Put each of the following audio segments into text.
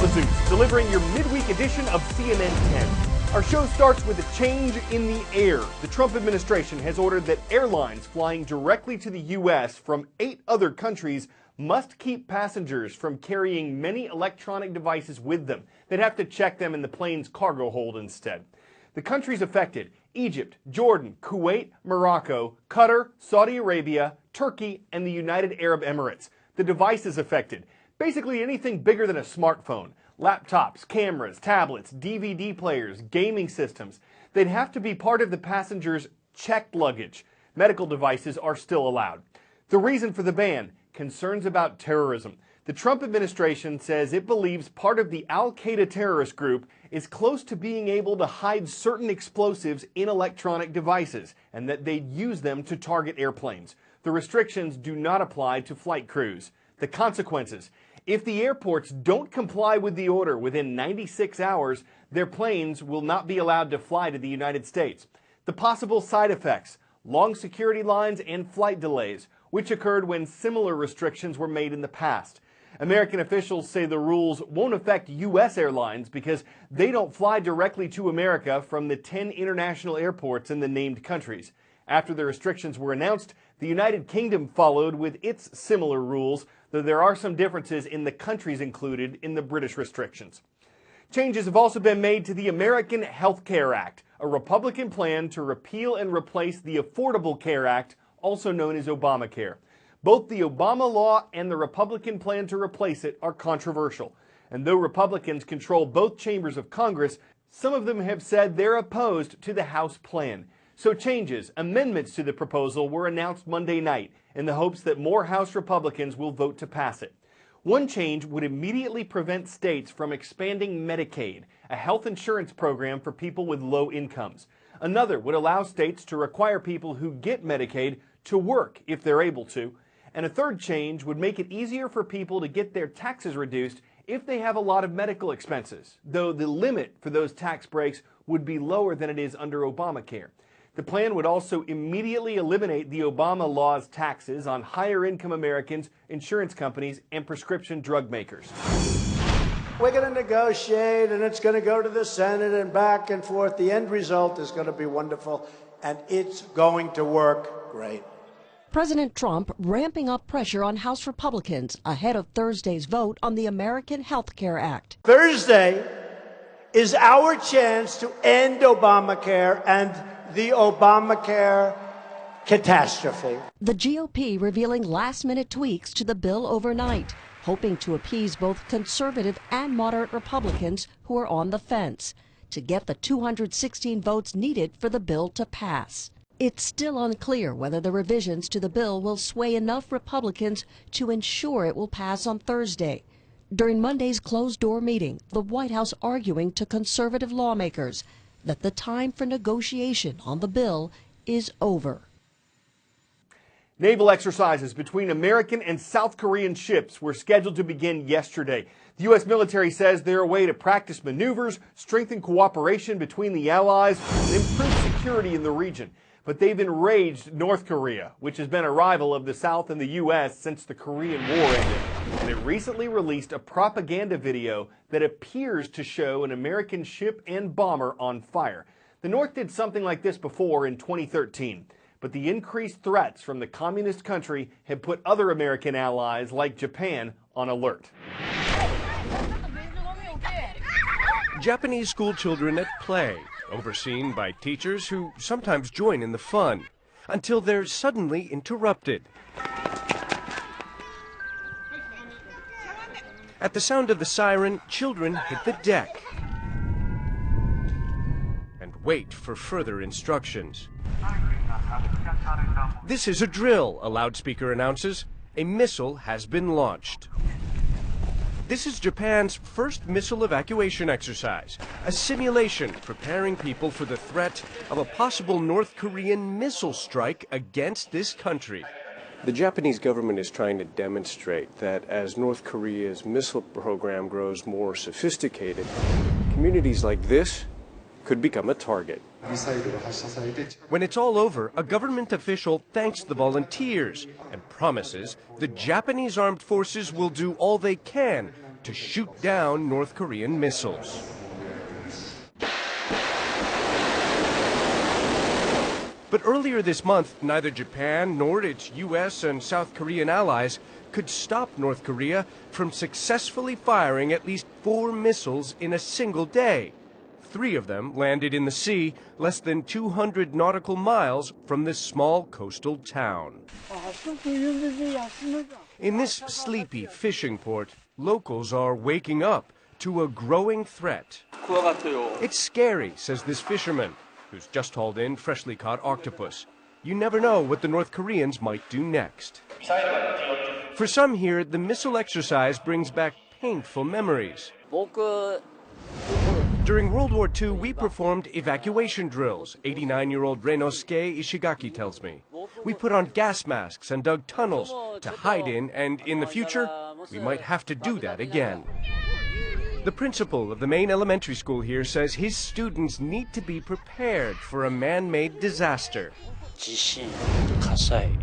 Zeus, delivering your midweek edition of CNN 10. Our show starts with a change in the air. The Trump administration has ordered that airlines flying directly to the U.S. from 8 other countries must keep passengers from carrying many electronic devices with them. They'd have to check them in the plane's cargo hold instead. The countries affected: Egypt, Jordan, Kuwait, Morocco, Qatar, Saudi Arabia, Turkey, and the United Arab Emirates. The devices affected: basically anything bigger than a smartphone. Laptops, cameras, tablets, DVD players, gaming systems. They'd have to be part of the passenger's checked luggage. Medical devices are still allowed. The reason for the ban: concerns about terrorism. The Trump administration says it believes part of the Al-Qaeda terrorist group is close to being able to hide certain explosives in electronic devices, and that they'd use them to target airplanes. The restrictions do not apply to flight crews. The consequences: if the airports don't comply with the order within 96 hours, their planes will not be allowed to fly to the United States. The possible side effects: long security lines and flight delays, which occurred when similar restrictions were made in the past. American officials say the rules won't affect U.S. airlines because they don't fly directly to America from the 10 international airports in the named countries. After the restrictions were announced, the United Kingdom followed with its similar rules, though there are some differences in the countries included in the British restrictions. Changes have also been made to the American Health Care Act, a Republican plan to repeal and replace the Affordable Care Act, also known as Obamacare. Both the Obama law and the Republican plan to replace it are controversial. And though Republicans control both chambers of Congress, some of them have said they're opposed to the House plan. So amendments to the proposal were announced Monday night in the hopes that more House Republicans will vote to pass it. One change would immediately prevent states from expanding Medicaid, a health insurance program for people with low incomes. Another would allow states to require people who get Medicaid to work if they're able to. And a third change would make it easier for people to get their taxes reduced if they have a lot of medical expenses, though the limit for those tax breaks would be lower than it is under Obamacare. The plan would also immediately eliminate the Obama law's taxes on higher income Americans, insurance companies, and prescription drug makers. We're going to negotiate, and it's going to go to the Senate and back and forth. The end result is going to be wonderful, and it's going to work great. President Trump ramping up pressure on House Republicans ahead of Thursday's vote on the American Health Care Act. Thursday is our chance to end Obamacare and the Obamacare catastrophe. The GOP revealing last-minute tweaks to the bill overnight, hoping to appease both conservative and moderate Republicans who are on the fence to get the 216 votes needed for the bill to pass. It's still unclear whether the revisions to the bill will sway enough Republicans to ensure it will pass on Thursday. During Monday's closed-door meeting, the White House arguing to conservative lawmakers that the time for negotiation on the bill is over. Naval exercises between American and South Korean ships were scheduled to begin yesterday. The U.S. military says they're a way to practice maneuvers, strengthen cooperation between the allies, and improve security in the region. But they've enraged North Korea, which has been a rival of the South and the U.S. since the Korean War ended. And it recently released a propaganda video that appears to show an American ship and bomber on fire. The North did something like this before in 2013, but the increased threats from the communist country have put other American allies like Japan on alert. Japanese school children at play, overseen by teachers who sometimes join in the fun, until they're suddenly interrupted. At the sound of the siren, children hit the deck and wait for further instructions. This is a drill, a loudspeaker announces. A missile has been launched. This is Japan's first missile evacuation exercise, a simulation preparing people for the threat of a possible North Korean missile strike against this country. The Japanese government is trying to demonstrate that as North Korea's missile program grows more sophisticated, communities like this could become a target. When it's all over, a government official thanks the volunteers and promises the Japanese armed forces will do all they can to shoot down North Korean missiles. But earlier this month, neither Japan nor its U.S. and South Korean allies could stop North Korea from successfully firing at least 4 missiles in a single day. 3 of them landed in the sea less than 200 nautical miles from this small coastal town. In this sleepy fishing port, locals are waking up to a growing threat. It's scary, says this fisherman, who's just hauled in freshly caught octopus. You never know what the North Koreans might do next. For some here, the missile exercise brings back painful memories. During World War II, we performed evacuation drills, 89-year-old Renosuke Ishigaki tells me. We put on gas masks and dug tunnels to hide in, and in the future, we might have to do that again. The principal of the main elementary school here says his students need to be prepared for a man-made disaster.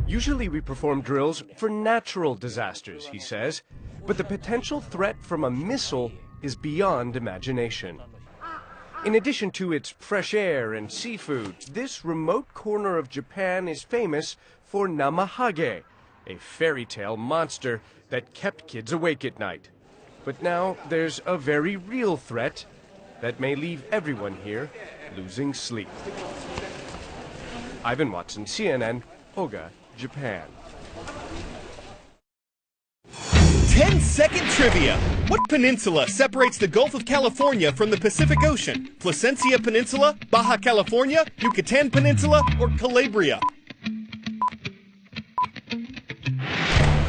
Usually we perform drills for natural disasters, he says, but the potential threat from a missile is beyond imagination. In addition to its fresh air and seafood, this remote corner of Japan is famous for Namahage, a fairy tale monster that kept kids awake at night. But now there's a very real threat that may leave everyone here losing sleep. Ivan Watson, CNN, Oga, Japan. 10-second trivia. What peninsula separates the Gulf of California from the Pacific Ocean? Placencia Peninsula, Baja California, Yucatan Peninsula, or Calabria?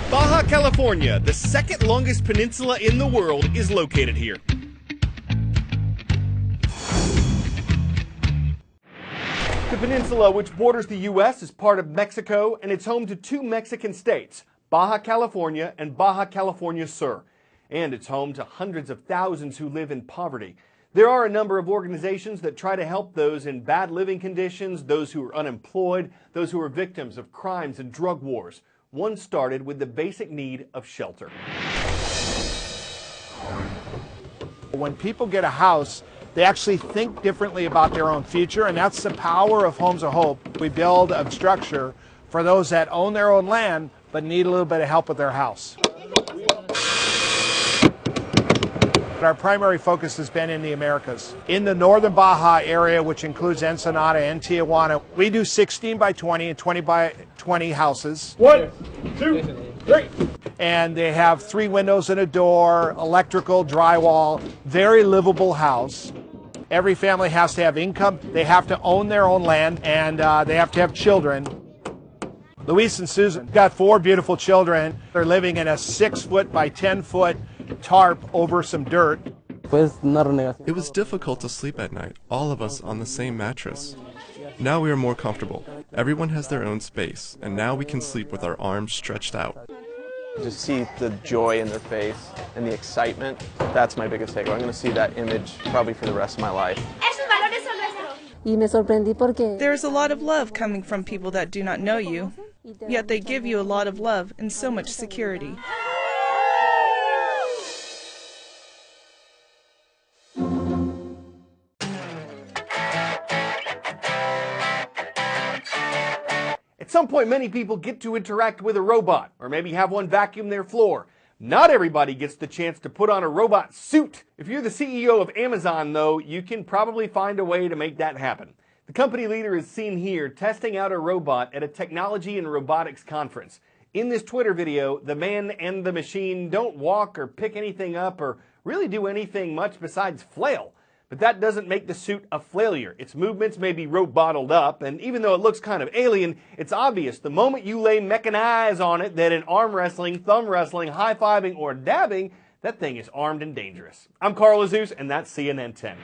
Baja California, the second longest peninsula in the world, is located here. The peninsula, which borders the U.S., is part of Mexico, and it's home to 2 Mexican states, Baja California and Baja California Sur. And it's home to hundreds of thousands who live in poverty. There are a number of organizations that try to help those in bad living conditions, those who are unemployed, those who are victims of crimes and drug wars. One started with the basic need of shelter. When people get a house, they actually think differently about their own future, and that's the power of Homes of Hope. We build a structure for those that own their own land but need a little bit of help with their house. Our primary focus has been in the Americas. In the northern Baja area, which includes Ensenada and Tijuana, we do 16 by 20 and 20 by 20 houses. 1, 2, 3. And they have 3 windows and a door, electrical, drywall, very livable house. Every family has to have income. They have to own their own land, and they have to have children. Luis and Susan got 4 beautiful children. They're living in a 6-foot by 10-foot tarp over some dirt. It was difficult to sleep at night, all of us on the same mattress. Now we are more comfortable. Everyone has their own space, and now we can sleep with our arms stretched out. To see the joy in their face and the excitement, that's my biggest takeaway. I'm going to see that image probably for the rest of my life. There's a lot of love coming from people that do not know you, yet they give you a lot of love and so much security. At some point, many people get to interact with a robot, or maybe have one vacuum their floor. Not everybody gets the chance to put on a robot suit. If you're the CEO of Amazon, though, you can probably find a way to make that happen. The company leader is seen here testing out a robot at a technology and robotics conference. In this Twitter video, the man and the machine don't walk or pick anything up or really do anything much besides flail. But that doesn't make the suit a failure. Its movements may be robotled up, and even though it looks kind of alien, it's obvious the moment you lay mechanized on it that in arm wrestling, thumb wrestling, high-fiving, or dabbing, that thing is armed and dangerous. I'm Carl Azuz, and that's CNN 10.